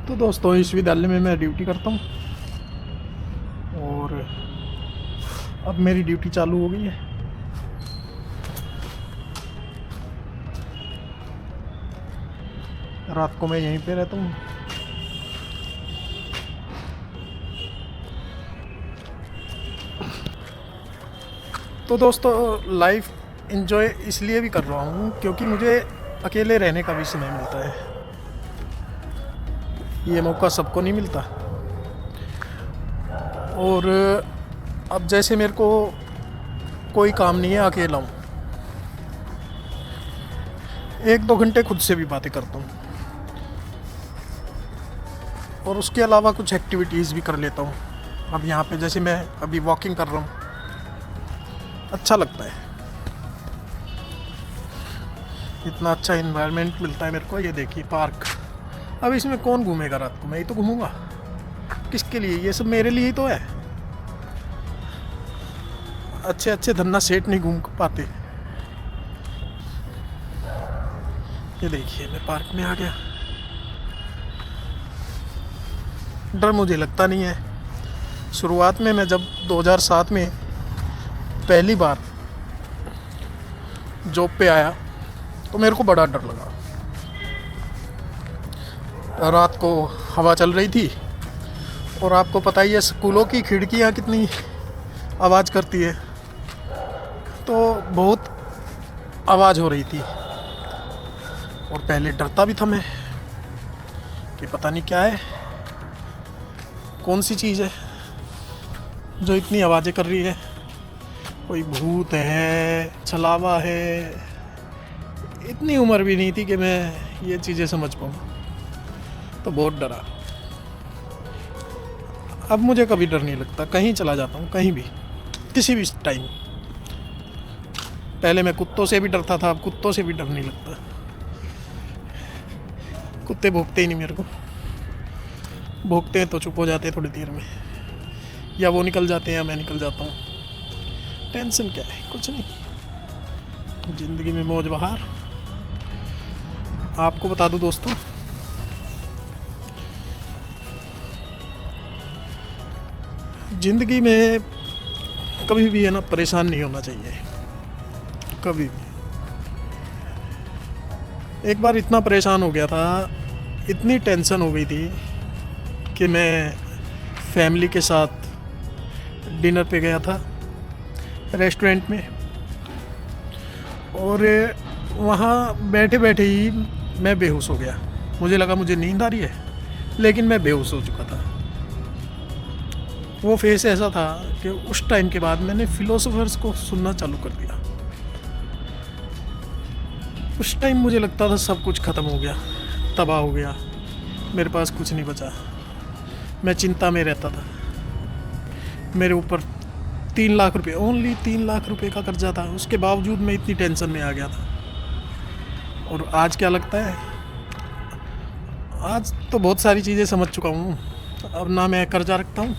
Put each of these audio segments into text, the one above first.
तो दोस्तों इस विद्यालय में मैं ड्यूटी करता हूँ और अब मेरी ड्यूटी चालू हो गई है। रात को मैं यहीं पे रहता हूँ। तो दोस्तों लाइफ एंजॉय इसलिए भी कर रहा हूँ क्योंकि मुझे अकेले रहने का भी समय मिलता है। ये मौका सबको नहीं मिलता। और अब जैसे मेरे को कोई काम नहीं है, अकेला हूँ, 1-2 घंटे खुद से भी बातें करता हूँ और उसके अलावा कुछ एक्टिविटीज़ भी कर लेता हूँ। अब यहाँ पे जैसे मैं अभी वॉकिंग कर रहा हूँ, अच्छा लगता है। इतना अच्छा इन्वायरमेंट मिलता है मेरे को। ये देखिए पार्क। अब इसमें कौन घूमेगा रात को? मैं ही तो घूमूंगा। किसके लिए? ये सब मेरे लिए ही तो है। अच्छे अच्छे धन्ना सेठ नहीं घूम पाते। ये देखिए मैं पार्क में आ गया। डर मुझे लगता नहीं है। शुरुआत में मैं जब 2007 में पहली बार जॉब पे आया तो मेरे को बड़ा डर लगा। रात को हवा चल रही थी और आपको पता ही है स्कूलों की खिड़कियाँ कितनी आवाज़ करती है, तो बहुत आवाज़ हो रही थी और पहले डरता भी था मैं कि पता नहीं क्या है, कौन सी चीज़ है जो इतनी आवाज़ें कर रही है। कोई भूत है, छलावा है। इतनी उम्र भी नहीं थी कि मैं ये चीज़ें समझ पाऊँ, तो बहुत डरा। अब मुझे कभी डर नहीं लगता। कहीं चला जाता हूँ, कहीं भी, किसी भी टाइम। पहले मैं कुत्तों से भी डरता था, अब कुत्तों से भी डर नहीं लगता। कुत्ते भौंकते ही नहीं मेरे को। भौंकते हैं तो चुप हो जाते हैं थोड़ी देर में, या वो निकल जाते हैं या मैं निकल जाता हूँ। टेंशन क्या है? कुछ नहीं, ज़िंदगी में मौज बहार। आपको बता दूं दोस्तों, ज़िंदगी में कभी भी है ना परेशान नहीं होना चाहिए, कभी भी। एक बार इतना परेशान हो गया था, इतनी टेंशन हो गई थी कि मैं फैमिली के साथ डिनर पे गया था रेस्टोरेंट में, और वहाँ बैठे बैठे ही मैं बेहोश हो गया। मुझे लगा मुझे नींद आ रही है, लेकिन मैं बेहोश हो चुका था। वो फेस ऐसा था कि उस टाइम के बाद मैंने फिलोसोफर्स को सुनना चालू कर दिया। उस टाइम मुझे लगता था सब कुछ ख़त्म हो गया, तबाह हो गया, मेरे पास कुछ नहीं बचा। मैं चिंता में रहता था। मेरे ऊपर 3 लाख रुपए, ओनली 3 लाख रुपए का कर्जा था। उसके बावजूद मैं इतनी टेंशन में आ गया था। और आज क्या लगता है? आज तो बहुत सारी चीज़ें समझ चुका हूँ। अब ना मैं कर्जा रखता हूँ,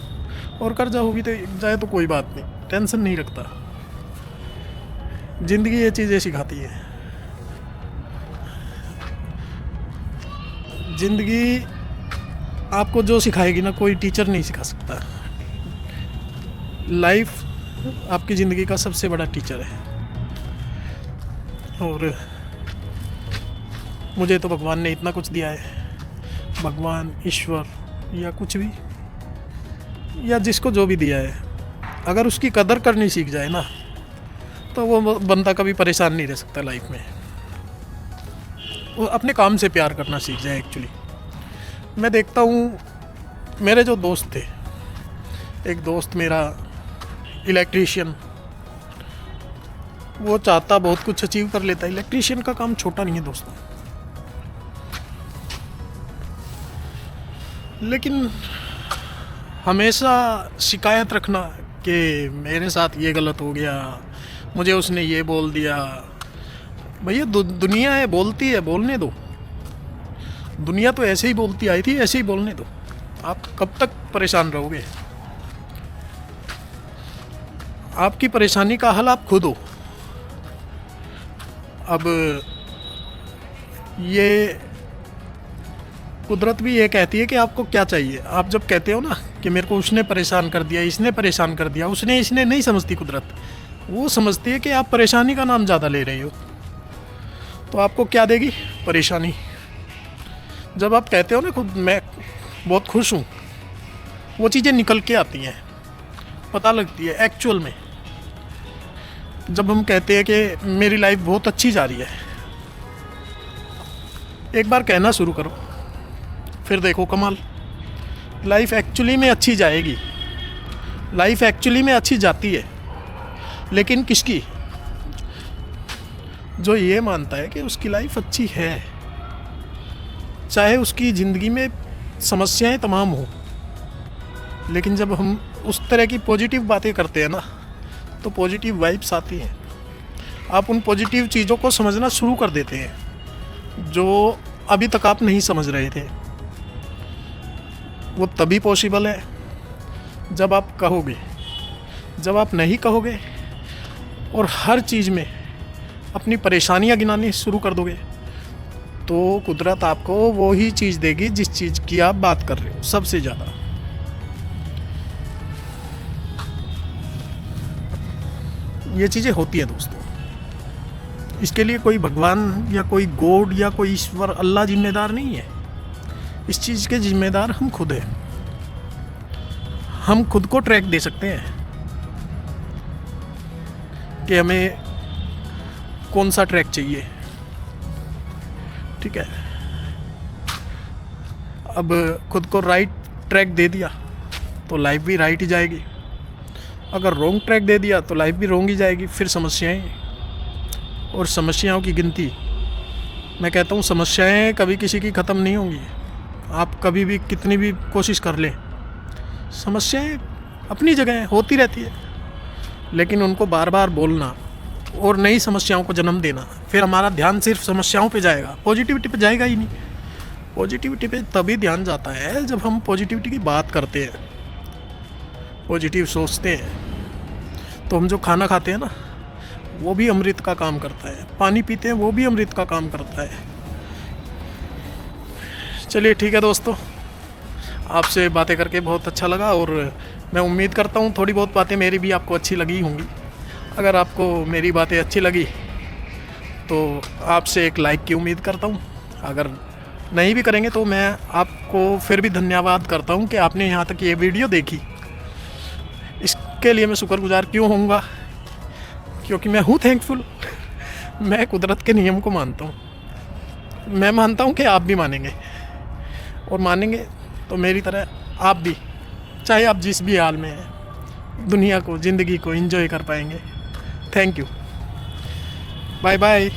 और कर्जा हो भी तो जाए तो कोई बात नहीं, टेंशन नहीं रखता। ज़िंदगी ये चीज़ें सिखाती है। ज़िंदगी आपको जो सिखाएगी ना, कोई टीचर नहीं सिखा सकता। लाइफ आपकी ज़िंदगी का सबसे बड़ा टीचर है। और मुझे तो भगवान ने इतना कुछ दिया है। भगवान, ईश्वर या कुछ भी, या जिसको जो भी दिया है, अगर उसकी कदर करनी सीख जाए ना, तो वो बंदा कभी परेशान नहीं रह सकता लाइफ में। वो अपने काम से प्यार करना सीख जाए। एक्चुअली मैं देखता हूँ, मेरे जो दोस्त थे, एक दोस्त मेरा इलेक्ट्रीशियन, वो चाहता बहुत कुछ अचीव कर लेता है। इलेक्ट्रीशियन का काम छोटा नहीं है दोस्तों, लेकिन हमेशा शिकायत रखना कि मेरे साथ ये गलत हो गया, मुझे उसने ये बोल दिया। भैया दुनिया है, बोलती है, बोलने दो। दुनिया तो ऐसे ही बोलती आई थी, ऐसे ही बोलने दो। आप कब तक परेशान रहोगे? आपकी परेशानी का हल आप खुद हो। अब ये कुदरत भी ये कहती है कि आपको क्या चाहिए। आप जब कहते हो ना कि मेरे को उसने परेशान कर दिया, इसने परेशान कर दिया, उसने इसने नहीं समझती कुदरत। वो समझती है कि आप परेशानी का नाम ज़्यादा ले रहे हो, तो आपको क्या देगी? परेशानी। जब आप कहते हो ना खुद मैं बहुत खुश हूँ, वो चीज़ें निकल के आती हैं, पता लगती है एक्चुअल में। जब हम कहते हैं कि मेरी लाइफ बहुत अच्छी जा रही है, एक बार कहना शुरू करो, फिर देखो कमाल। लाइफ एक्चुअली में अच्छी जाएगी, लाइफ एक्चुअली में अच्छी जाती है। लेकिन किसकी? जो ये मानता है कि उसकी लाइफ अच्छी है, चाहे उसकी ज़िंदगी में समस्याएं तमाम हो। लेकिन जब हम उस तरह की पॉजिटिव बातें करते हैं ना, तो पॉजिटिव वाइब्स आती हैं। आप उन पॉजिटिव चीज़ों को समझना शुरू कर देते हैं जो अभी तक आप नहीं समझ रहे थे। वो तभी पॉसिबल है जब आप कहोगे। जब आप नहीं कहोगे और हर चीज़ में अपनी परेशानियां गिनानी शुरू कर दोगे, तो कुदरत आपको वो ही चीज़ देगी जिस चीज़ की आप बात कर रहे हो सबसे ज़्यादा। ये चीज़ें होती हैं दोस्तों। इसके लिए कोई भगवान या कोई गॉड या कोई ईश्वर अल्लाह जिम्मेदार नहीं है। इस चीज़ के जिम्मेदार हम खुद हैं। हम खुद को ट्रैक दे सकते हैं कि हमें कौन सा ट्रैक चाहिए। ठीक है, अब खुद को राइट ट्रैक दे दिया तो लाइफ भी राइट ही जाएगी। अगर रॉन्ग ट्रैक दे दिया तो लाइफ भी रॉन्ग ही जाएगी। फिर समस्याएं और समस्याओं की गिनती। मैं कहता हूँ समस्याएं कभी किसी की ख़त्म नहीं होंगी। आप कभी भी कितनी भी कोशिश कर लें, समस्याएं अपनी जगह होती रहती है। लेकिन उनको बार बार बोलना और नई समस्याओं को जन्म देना, फिर हमारा ध्यान सिर्फ समस्याओं पे जाएगा, पॉजिटिविटी पे जाएगा ही नहीं। पॉजिटिविटी पे तभी ध्यान जाता है जब हम पॉजिटिविटी की बात करते हैं, पॉजिटिव सोचते हैं। तो हम जो खाना खाते हैं ना, वो भी अमृत का काम करता है। पानी पीते हैं, वो भी अमृत का काम करता है। चलिए ठीक है दोस्तों, आपसे बातें करके बहुत अच्छा लगा और मैं उम्मीद करता हूँ थोड़ी बहुत बातें मेरी भी आपको अच्छी लगी होंगी। अगर आपको मेरी बातें अच्छी लगी तो आपसे एक लाइक की उम्मीद करता हूँ। अगर नहीं भी करेंगे तो मैं आपको फिर भी धन्यवाद करता हूँ कि आपने यहाँ तक ये वीडियो देखी। इसके लिए मैं शुक्रगुजार क्यों होऊंगा? क्योंकि मैं हूँ थैंकफुल। मैं कुदरत के नियम को मानता हूँ। मैं मानता हूँ कि आप भी मानेंगे, और मानेंगे तो मेरी तरह आप भी, चाहे आप जिस भी हाल में हैं, दुनिया को, ज़िंदगी को एंजॉय कर पाएंगे। Thank you, bye bye.